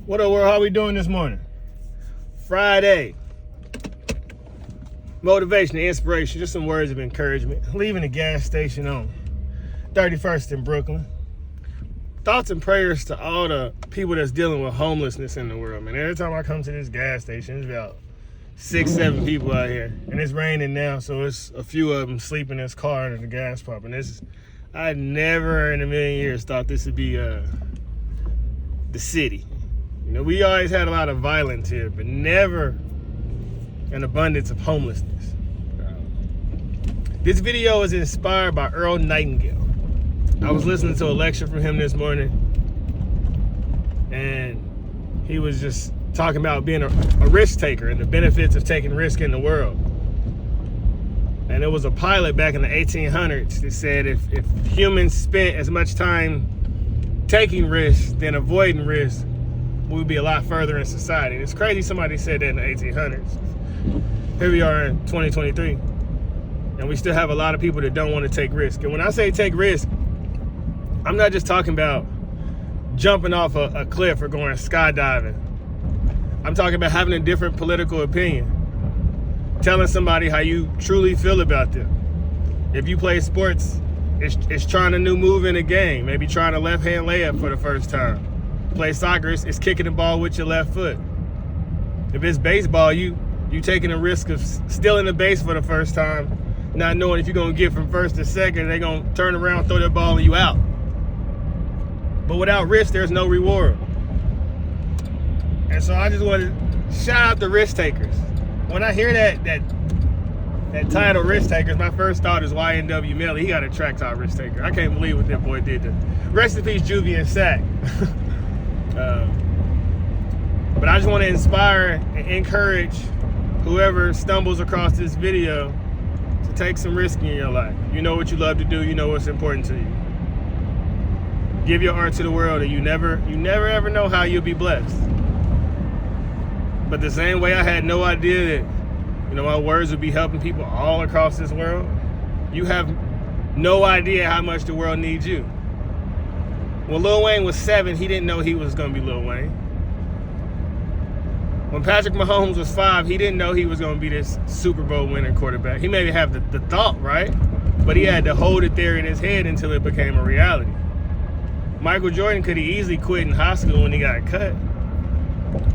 What up, world? How we doing this morning? Friday. Motivation and inspiration, just some words of encouragement. Leaving the gas station on 31st in Brooklyn. Thoughts and prayers to all the people that's dealing with homelessness in the world, man. Every time I come to this gas station, there's about 6-7 people out here. And it's raining now, so it's a few of them sleeping in this car under the gas pump. And I never in a million years thought this would be the city. You know, we always had a lot of violence here, but never an abundance of homelessness. This video is inspired by Earl Nightingale. I was listening to a lecture from him this morning, and he was just talking about being a risk taker and the benefits of taking risk in the world. And there was a pilot back in the 1800s that said if humans spent as much time taking risks than avoiding risk, we would be a lot further in society. It's crazy somebody said that in the 1800s. Here we are in 2023, and we still have a lot of people that don't want to take risk. And when I say take risk, I'm not just talking about jumping off a cliff or going skydiving. I'm talking about having a different political opinion, telling somebody how you truly feel about them. If you play sports, it's trying a new move in a game, maybe trying a left-hand layup for the first time. Play soccer, it's kicking the ball with your left foot. If it's baseball, you taking a risk of stealing the base for the first time, not knowing if you're going to get from first to second, they're going to turn around, throw that ball, and you out. But without risk, there's no reward. And so I just want to shout out the risk takers. When I hear that title, risk takers, my first thought is YNW Melly. He got a track top risk taker. I can't believe what that boy did to. Rest in peace, Juvie and Sack. But I just want to inspire and encourage whoever stumbles across this video to take some risk in your life. You know what you love to do. You know what's important to you. Give your art to the world, and you never ever know how you'll be blessed. But the same way I had no idea that, my words would be helping people all across this world, you have no idea how much the world needs you. When Lil Wayne was 7, he didn't know he was going to be Lil Wayne. When Patrick Mahomes was 5, he didn't know he was going to be this Super Bowl winning quarterback. He maybe have the thought, right? But he had to hold it there in his head until it became a reality. Michael Jordan could have easily quit in high school when he got cut.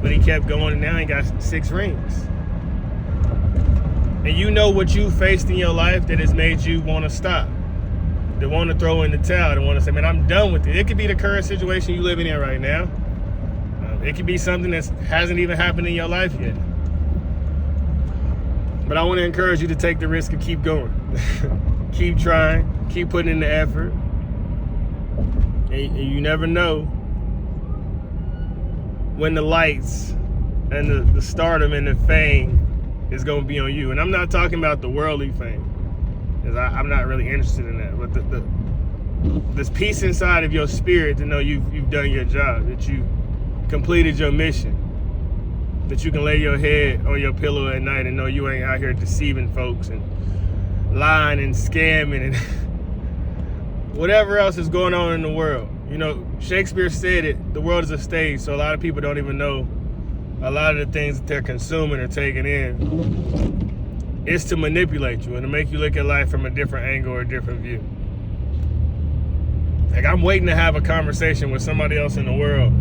But he kept going, and now he got 6 rings. And you know what you faced in your life that has made you want to stop. That want to throw in the towel, that want to say, man, I'm done with it. It could be the current situation you're living in right now. It could be something that hasn't even happened in your life yet. But I want to encourage you to take the risk and keep going. Keep trying, keep putting in the effort. And you never know when the lights and the stardom and the fame is going to be on you. And I'm not talking about the worldly fame, because I'm not really interested in that. But this peace inside of your spirit to know you've done your job, that you completed your mission, that you can lay your head on your pillow at night and know you ain't out here deceiving folks and lying and scamming and whatever else is going on in the world. Shakespeare said it, the world is a stage, so a lot of people don't even know a lot of the things that they're consuming or taking in. It's to manipulate you and to make you look at life from a different angle or a different view. Like, I'm waiting to have a conversation with somebody else in the world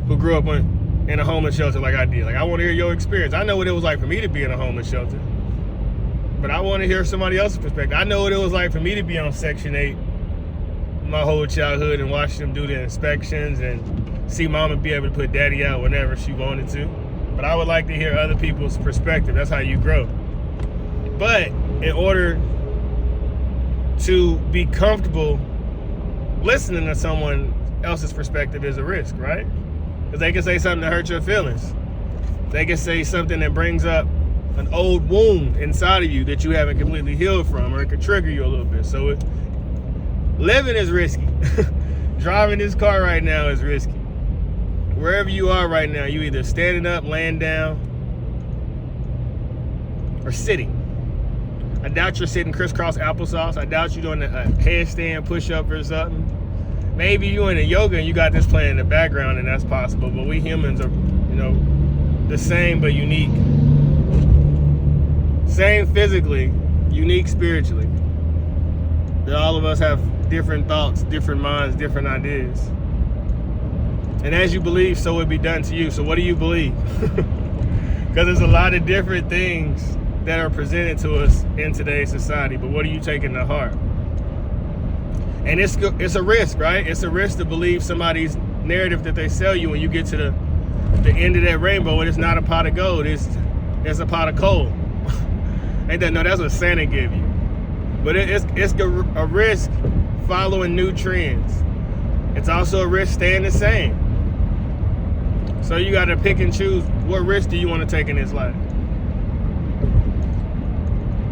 who grew up in a homeless shelter like I did. Like, I want to hear your experience. I know what it was like for me to be in a homeless shelter, but I want to hear somebody else's perspective. I know what it was like for me to be on Section 8 my whole childhood and watch them do the inspections and see mama be able to put daddy out whenever she wanted to. But I would like to hear other people's perspective. That's how you grow. But in order to be comfortable listening to someone else's perspective is a risk, right? Because they can say something that hurts your feelings. They can say something that brings up an old wound inside of you that you haven't completely healed from, or it could trigger you a little bit. So living is risky. Driving this car right now is risky. Wherever you are right now, you either standing up, laying down, or sitting. I doubt you're sitting crisscross applesauce. I doubt you're doing a headstand push-up or something. maybe you into yoga and you got this playing in the background, and that's possible. But we humans are, the same but unique. Same physically, unique spiritually. That all of us have different thoughts, different minds, different ideas. And as you believe, so it be done to you. So what do you believe? Because there's a lot of different things that are presented to us in today's society, but what are you taking to heart? And it's a risk, right? It's a risk to believe somebody's narrative that they sell you when you get to the end of that rainbow, and it's not a pot of gold, it's a pot of coal. Ain't that? No, that's what Santa give you. But it's a risk following new trends. It's also a risk staying the same. So you got to pick and choose, what risk do you want to take in this life?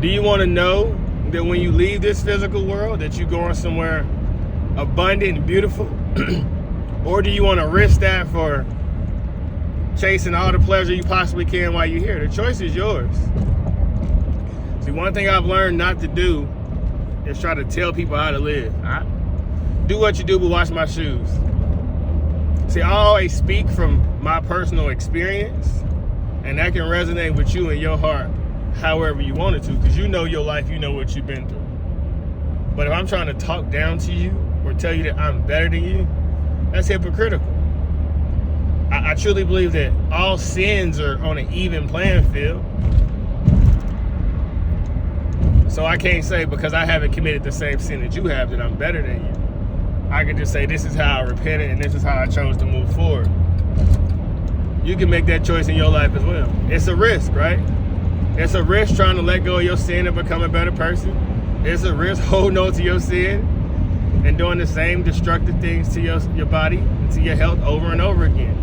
Do you want to know that when you leave this physical world that you're going somewhere abundant and beautiful? Or do you want to risk that for chasing all the pleasure you possibly can while you're here? The choice is yours. See, one thing I've learned not to do is try to tell people how to live. Do what you do, but watch my shoes. See, I always speak from my personal experience, and that can resonate with you in your heart however you want it to, because you know your life, you know what you've been through. But if I'm trying to talk down to you or tell you that I'm better than you, that's hypocritical. I truly believe that all sins are on an even playing field. So I can't say because I haven't committed the same sin that you have that I'm better than you. I can just say this is how I repented and this is how I chose to move forward. You can make that choice in your life as well. It's a risk, right? It's a risk trying to let go of your sin and become a better person. It's a risk holding on to your sin and doing the same destructive things to your body and to your health over and over again.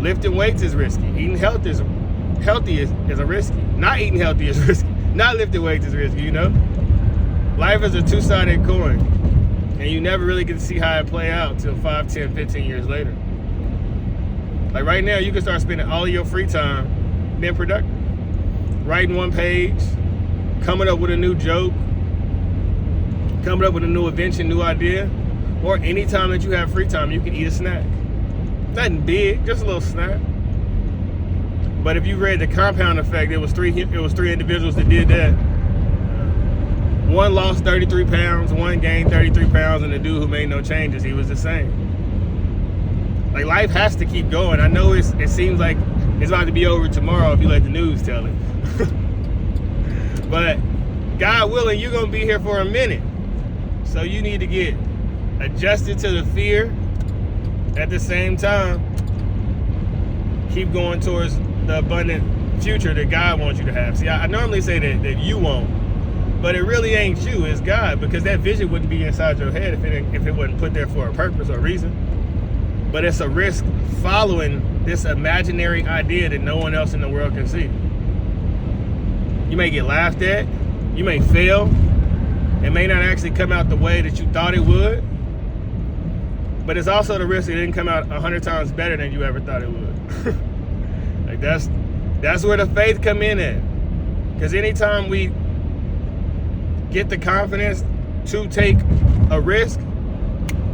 Lifting weights is risky. Eating healthy is a risky. Not eating healthy is risky. Not lifting weights is risky, Life is a two-sided coin. And you never really get to see how it play out until 5, 10, 15 years later. Like right now, you can start spending all of your free time being productive. Writing one page, coming up with a new joke, coming up with a new invention, new idea. Or any time that you have free time, you can eat a snack. Nothing big, just a little snack. But if you read The Compound Effect, it was three individuals that did that. One lost 33 pounds, one gained 33 pounds, and the dude who made no changes, he was the same. Like, life has to keep going. I know it seems like it's about to be over tomorrow if you let the news tell it. But God willing, you're going to be here for a minute. So you need to get adjusted to the fear. At the same time, keep going towards the abundant future that God wants you to have. See, I normally say that you won't, but it really ain't you, it's God, because that vision wouldn't be inside your head if it wasn't put there for a purpose or reason. But it's a risk following this imaginary idea that no one else in the world can see. You may get laughed at, you may fail, it may not actually come out the way that you thought it would, but it's also the risk that it didn't come out 100 times better than you ever thought it would. Like that's where the faith come in at. Because anytime we get the confidence to take a risk,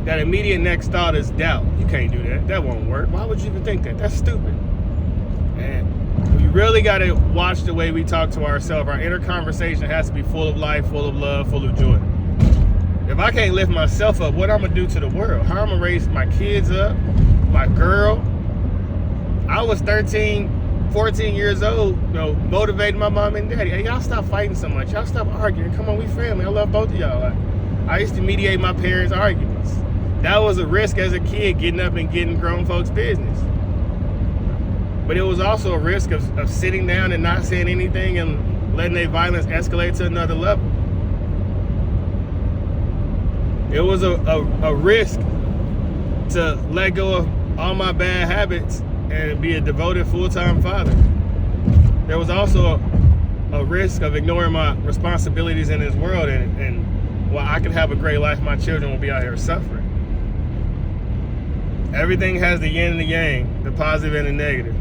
that immediate next thought is doubt. You can't do that. That won't work. Why would you even think that? That's stupid. And we really got to watch the way we talk to ourselves. Our inner conversation has to be full of life, full of love, full of joy. If I can't lift myself up, what I'm going to do to the world? How I'm going to raise my kids up, my girl? I was 13, 14 years old, motivating my mom and daddy. Hey, y'all stop fighting so much. Y'all stop arguing. Come on, we family. I love both of y'all. I used to mediate my parents' arguments. That was a risk as a kid, getting up and getting grown folks' business. But it was also a risk of sitting down and not saying anything and letting their violence escalate to another level. It was a risk to let go of all my bad habits and be a devoted full-time father. There was also a risk of ignoring my responsibilities in this world, and while I could have a great life, my children will be out here suffering. Everything has the yin and the yang, the positive and the negative.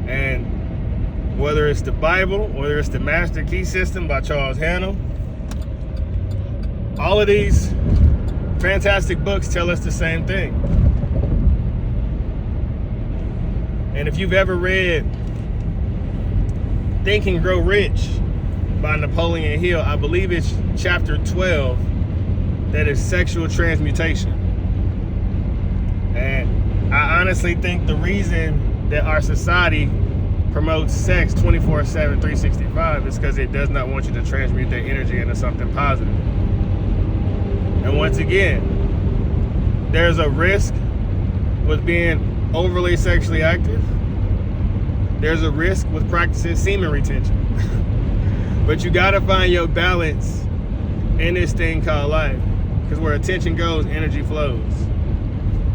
And whether it's the Bible, whether it's the Master Key System by Charles Haanel, all of these fantastic books tell us the same thing. And if you've ever read Think and Grow Rich by Napoleon Hill, I believe it's chapter 12, that is sexual transmutation. And I honestly think the reason that our society promotes sex 24/7, 365 is because it does not want you to transmute that energy into something positive. And once again, there's a risk with being overly sexually active. There's a risk with practicing semen retention. But you gotta find your balance in this thing called life. Because where attention goes, energy flows.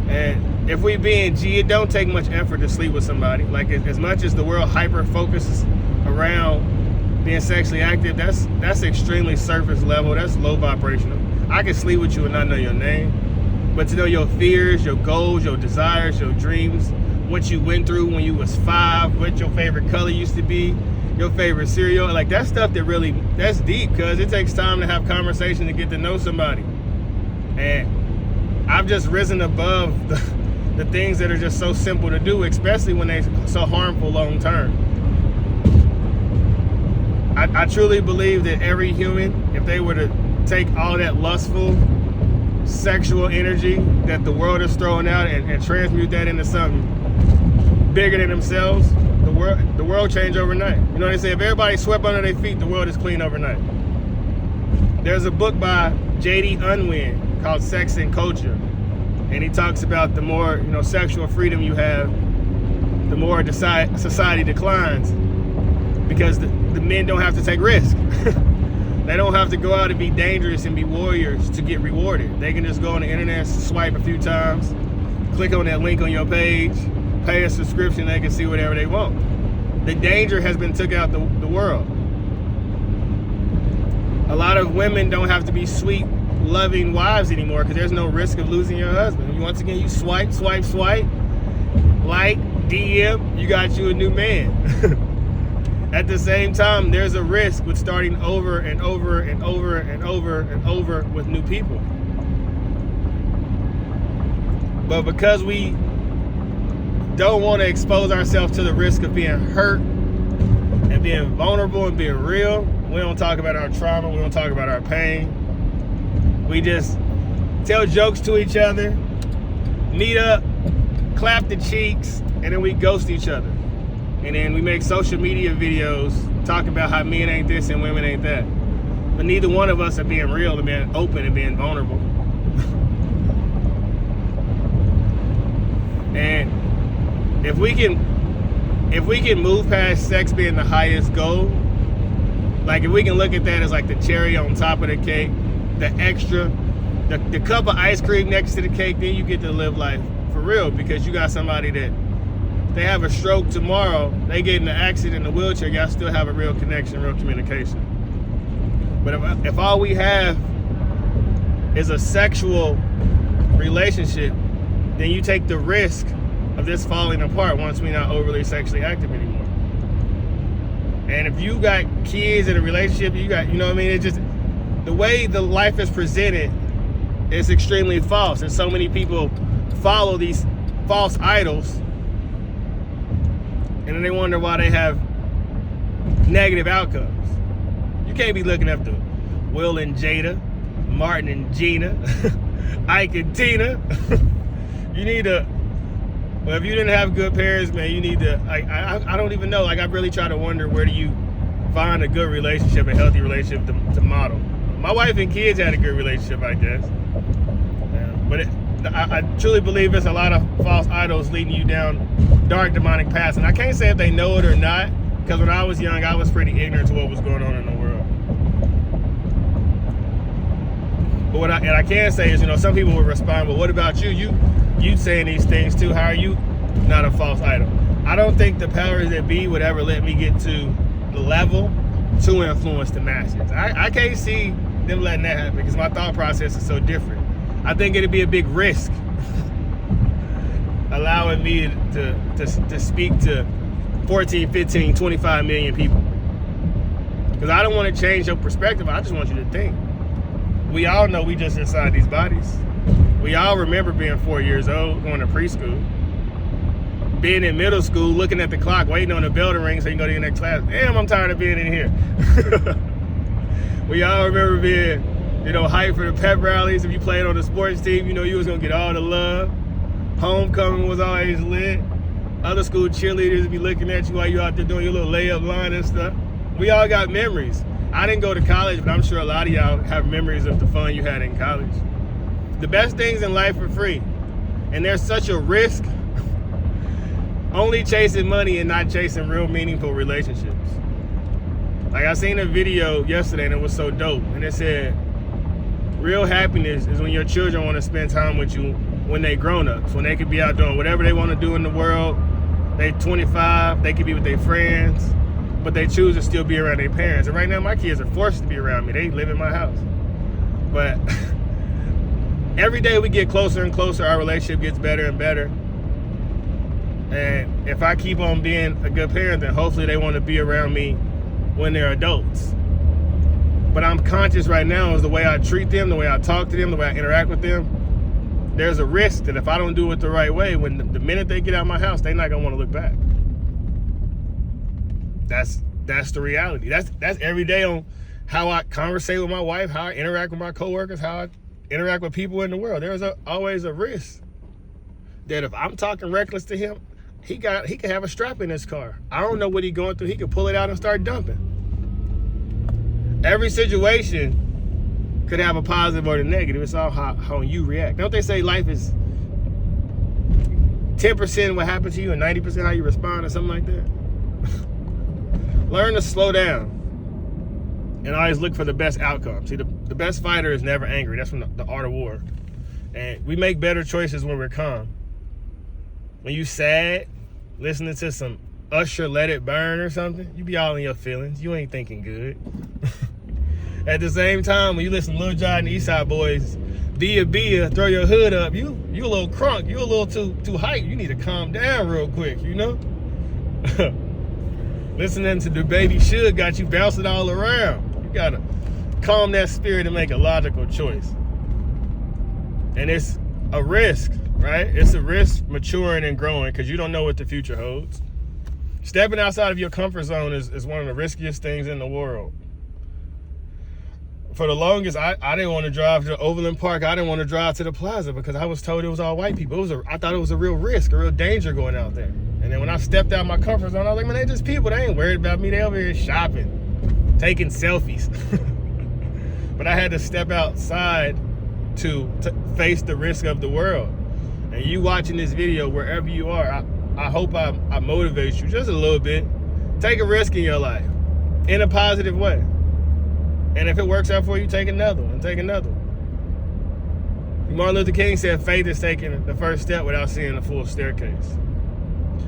And if we being G, it don't take much effort to sleep with somebody. Like as much as the world hyper focuses around being sexually active, that's extremely surface level. That's low vibrational. I can sleep with you and not know your name, but to know your fears, your goals, your desires, your dreams, what you went through when you was 5, what your favorite color used to be, your favorite cereal, like that stuff that's deep, because it takes time to have conversation to get to know somebody. And I've just risen above the things that are just so simple to do, especially when they're so harmful long term. I truly believe that every human, if they were to take all that lustful sexual energy that the world is throwing out and transmute that into something bigger than themselves, the world change overnight. You know what they say? If everybody swept under their feet, the world is clean overnight. There's a book by J.D. Unwin called Sex and Culture, and he talks about the more sexual freedom you have, the more society declines, because the men don't have to take risks. They don't have to go out and be dangerous and be warriors to get rewarded. They can just go on the internet, swipe a few times, click on that link on your page, pay a subscription, they can see whatever they want. The danger has been took out the world. A lot of women don't have to be sweet, loving wives anymore because there's no risk of losing your husband. Once again, you swipe, like, DM, you got you a new man. At the same time, there's a risk with starting over and over and over and over and over with new people. But because we don't want to expose ourselves to the risk of being hurt and being vulnerable and being real, we don't talk about our trauma, we don't talk about our pain. We just tell jokes to each other, meet up, clap the cheeks, and then we ghost each other. And then we make social media videos talking about how men ain't this and women ain't that. But neither one of us are being real and being open and being vulnerable. And if we can move past sex being the highest goal, like if we can look at that as like the cherry on top of the cake, the extra, the cup of ice cream next to the cake, then you get to live life for real, because you got somebody that they have a stroke tomorrow, they get in an accident in a wheelchair, y'all still have a real connection, real communication. But if all we have is a sexual relationship, then you take the risk of this falling apart once we're not overly sexually active anymore. And if you got kids in a relationship, you got, it's just the way the life is presented is extremely false. And so many people follow these false idols, and then they wonder why they have negative outcomes. You can't be looking up to Will and Jada, Martin and Gina, Ike and Tina. You need to, well, if you didn't have good parents, man, you need to, I don't even know. Like, I really try to wonder, where do you find a good relationship, a healthy relationship to model? My wife and kids had a good relationship, I guess. But I truly believe there's a lot of false idols leading you down dark demonic paths. And I can't say if they know it or not, because when I was young, I was pretty ignorant to what was going on in the world. But what I can say is, some people would respond, well, what about you? You saying these things too. How are you not a false idol? I don't think the powers that be would ever let me get to the level to influence the masses. I can't see them letting that happen, because my thought process is so different. I think it'd be a big risk allowing me to speak to 14, 15, 25 million people. Because I don't want to change your perspective. I just want you to think. We all know we just inside these bodies. We all remember being 4 years old, going to preschool. Being in middle school, looking at the clock, waiting on the bell to ring so you can go to your next class. Damn, I'm tired of being in here. We all remember being, hyped for the pep rallies. If you played on the sports team, you was going to get all the love. Homecoming was always lit. Other school cheerleaders would be looking at you while you out there doing your little layup line and stuff. We all got memories. I didn't go to college, but I'm sure a lot of y'all have memories of the fun you had in college. The best things in life are free. And there's such a risk only chasing money and not chasing real meaningful relationships. Like I seen a video yesterday and it was so dope. And it said, real happiness is when your children want to spend time with you when they grown ups, when they could be out doing whatever they want to do in the world. They 25, they could be with their friends, but they choose to still be around their parents. And right now my kids are forced to be around me. They live in my house. But every day we get closer and closer, our relationship gets better and better. And if I keep on being a good parent, then hopefully they want to be around me when they're adults. But I'm conscious right now is the way I treat them, the way I talk to them, the way I interact with them. There's a risk that if I don't do it the right way, when the minute they get out of my house, they're not gonna want to look back. That's the reality. That's every day on how I conversate with my wife, how I interact with my coworkers, how I interact with people in the world. There's always a risk that if I'm talking reckless to him, he could have a strap in his car. I don't know what he's going through. He could pull it out and start dumping. Every situation could have a positive or a negative. It's all how you react. Don't they say life is 10% what happened to you and 90% how you respond or something like that? Learn to slow down and always look for the best outcome. See, the best fighter is never angry. That's from the art of war. And we make better choices when we're calm. When you sad, listening to some Usher Let It Burn or something, you be all in your feelings. You ain't thinking good. At the same time, when you listen to Lil Jon and the Eastside Boys, Bia, throw your hood up, you a little crunk, you a little too hyped. You need to calm down real quick, Listening to the Baby Suge got you bouncing all around. You gotta calm that spirit and make a logical choice. And it's a risk, right? It's a risk maturing and growing because you don't know what the future holds. Stepping outside of your comfort zone is one of the riskiest things in the world. For the longest, I didn't want to drive to Overland Park. I didn't want to drive to the plaza because I was told it was all white people. I thought it was a real risk, a real danger going out there. And then when I stepped out my comfort zone, I was like, man, they just people. They ain't worried about me. They over here shopping, taking selfies. But I had to step outside to face the risk of the world. And you watching this video, wherever you are, I hope I motivate you just a little bit. Take a risk in your life in a positive way. And if it works out for you, take another one, take another one. Martin Luther King said faith is taking the first step without seeing the full staircase.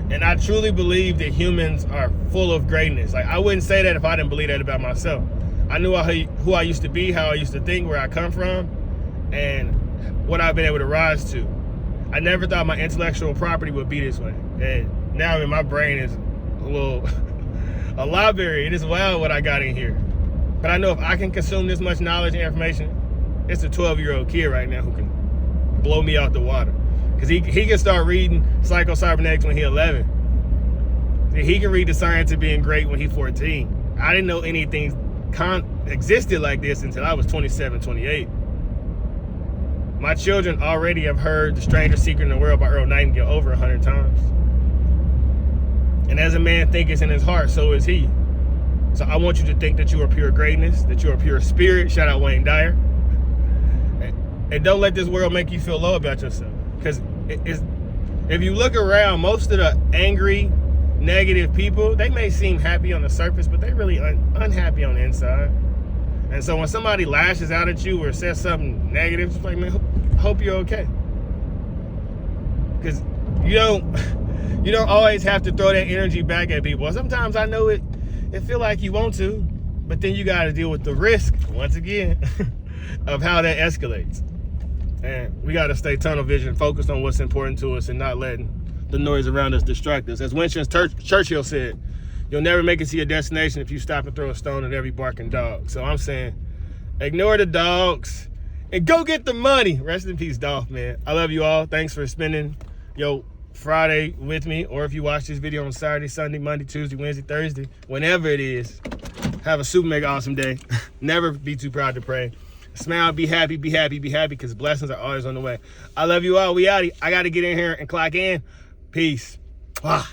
And I truly believe that humans are full of greatness. Like, I wouldn't say that if I didn't believe that about myself. I knew who I used to be, how I used to think, where I come from, and what I've been able to rise to. I never thought my intellectual property would be this way. And now my brain is a library. It is wild what I got in here. But I know if I can consume this much knowledge and information, it's a 12-year-old kid right now who can blow me out the water. Because he can start reading Psycho-Cybernetics when he's 11. He can read the science of being great when he's 14. I didn't know anything existed like this until I was 27, 28. My children already have heard The Strangest Secret in the World by Earl Nightingale over 100 times. And as a man thinketh in his heart, so is he. So I want you to think that you are pure greatness, that you are pure spirit. Shout out Wayne Dyer. And don't let this world make you feel low about yourself. Because if you look around, most of the angry, negative people, they may seem happy on the surface, but they're really unhappy on the inside. And so when somebody lashes out at you or says something negative, it's like, man, I hope you're okay. Because you don't always have to throw that energy back at people. Sometimes I know it feel like you want to, but then you got to deal with the risk, once again, of how that escalates. And we got to stay tunnel vision, focused on what's important to us and not letting the noise around us distract us. As Winston Churchill said, you'll never make it to your destination if you stop and throw a stone at every barking dog. So I'm saying, ignore the dogs, and go get the money. Rest in peace, Dolph, man. I love you all. Thanks for spending your Friday with me, or if you watch this video on Saturday, Sunday, Monday, Tuesday, Wednesday, Thursday, whenever it is, have a super mega awesome day. Never be too proud to pray. Smile, be happy, be happy, be happy, because blessings are always on the way. I love you all. We out. I got to get in here and clock in. Peace. Ah.